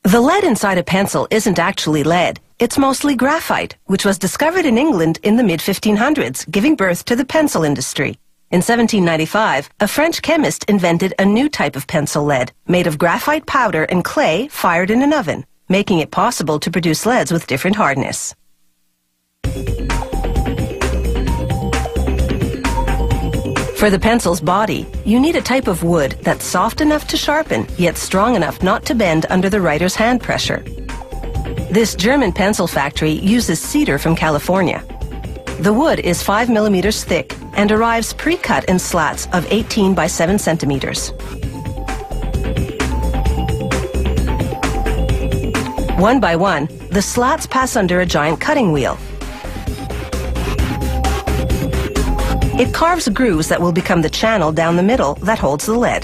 The lead inside a pencil isn't actually lead. It's mostly graphite, which was discovered in England in the mid-1500s, giving birth to the pencil industry. In 1795, a French chemist invented a new type of pencil lead, made of graphite powder and clay fired in an oven, making it possible to produce leads with different hardness. For the pencil's body, you need a type of wood that's soft enough to sharpen, yet strong enough not to bend under the writer's hand pressure. This German pencil factory uses cedar from California. The wood is 5 millimeters thick and arrives pre-cut in slats of 18 by 7 centimeters. One by one, the slats pass under a giant cutting wheel. It carves grooves that will become the channel down the middle that holds the lead.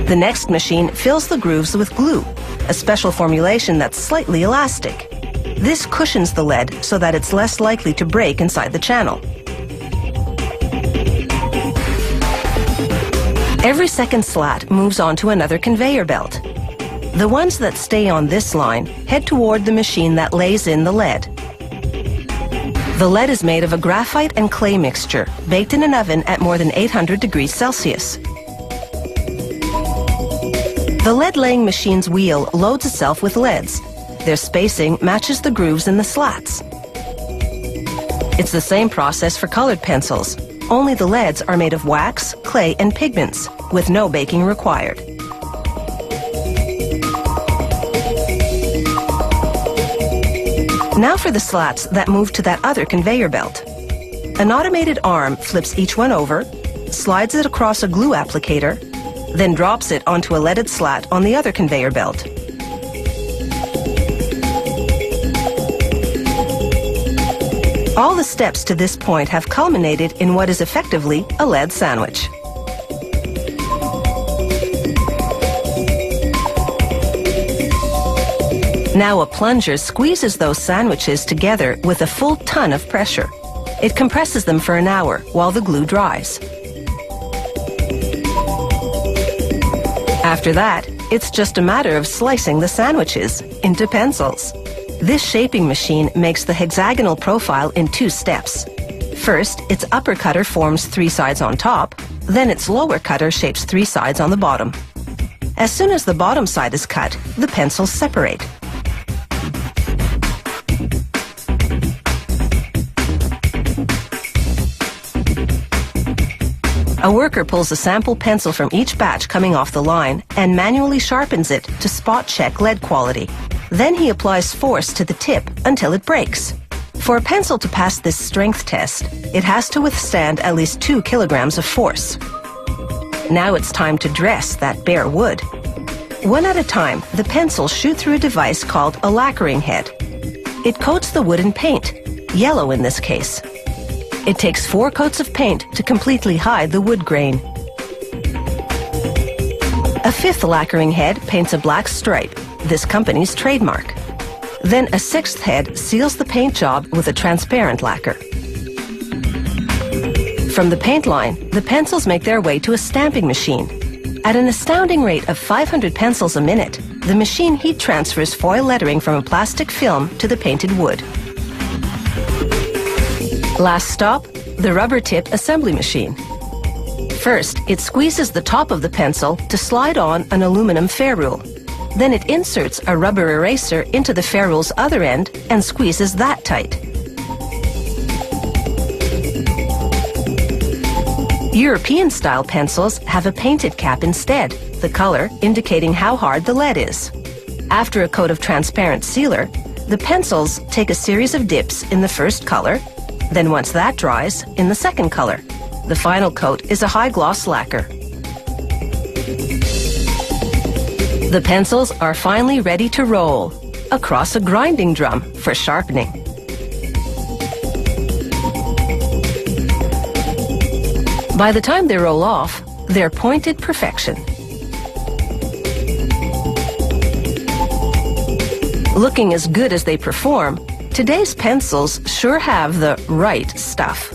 The next machine fills the grooves with glue, a special formulation that's slightly elastic. This cushions the lead so that it's less likely to break inside the channel. Every second slat moves on to another conveyor belt. The ones that stay on this line head toward the machine that lays in the lead. The lead is made of a graphite and clay mixture, baked in an oven at more than 800 degrees Celsius. The lead-laying machine's wheel loads itself with leads. Their spacing matches the grooves in the slats. It's the same process for colored pencils, only the leads are made of wax, clay, and pigments, with no baking required. Now for the slats that move to that other conveyor belt. An automated arm flips each one over, slides it across a glue applicator, then drops it onto a leaded slat on the other conveyor belt. All the steps to this point have culminated in what is effectively a lead sandwich. Now a plunger squeezes those sandwiches together with a full ton of pressure. It compresses them for an hour while the glue dries. After that, it's just a matter of slicing the sandwiches into pencils. This shaping machine makes the hexagonal profile in 2 steps. First, its upper cutter forms 3 sides on top, then its lower cutter shapes 3 sides on the bottom. As soon as the bottom side is cut, the pencils separate. A worker pulls a sample pencil from each batch coming off the line and manually sharpens it to spot check lead quality. Then he applies force to the tip until it breaks. For a pencil to pass this strength test, it has to withstand at least 2 kilograms of force. Now it's time to dress that bare wood. One at a time, the pencils shoot through a device called a lacquering head. It coats the wood in paint, yellow in this case. It takes 4 coats of paint to completely hide the wood grain. A 5th lacquering head paints a black stripe, this company's trademark. Then a 6th head seals the paint job with a transparent lacquer. From the paint line, the pencils make their way to a stamping machine. At an astounding rate of 500 pencils a minute, the machine heat transfers foil lettering from a plastic film to the painted wood. Last stop, the rubber tip assembly machine. First, it squeezes the top of the pencil to slide on an aluminum ferrule. Then it inserts a rubber eraser into the ferrule's other end and squeezes that tight. European-style pencils have a painted cap instead, the color indicating how hard the lead is. After a coat of transparent sealer, the pencils take a series of dips in the first color, then once that dries, in the second color. The final coat is a high-gloss lacquer. The pencils are finally ready to roll across a grinding drum for sharpening. By the time they roll off, they're pointed perfection. Looking as good as they perform, today's pencils sure have the right stuff.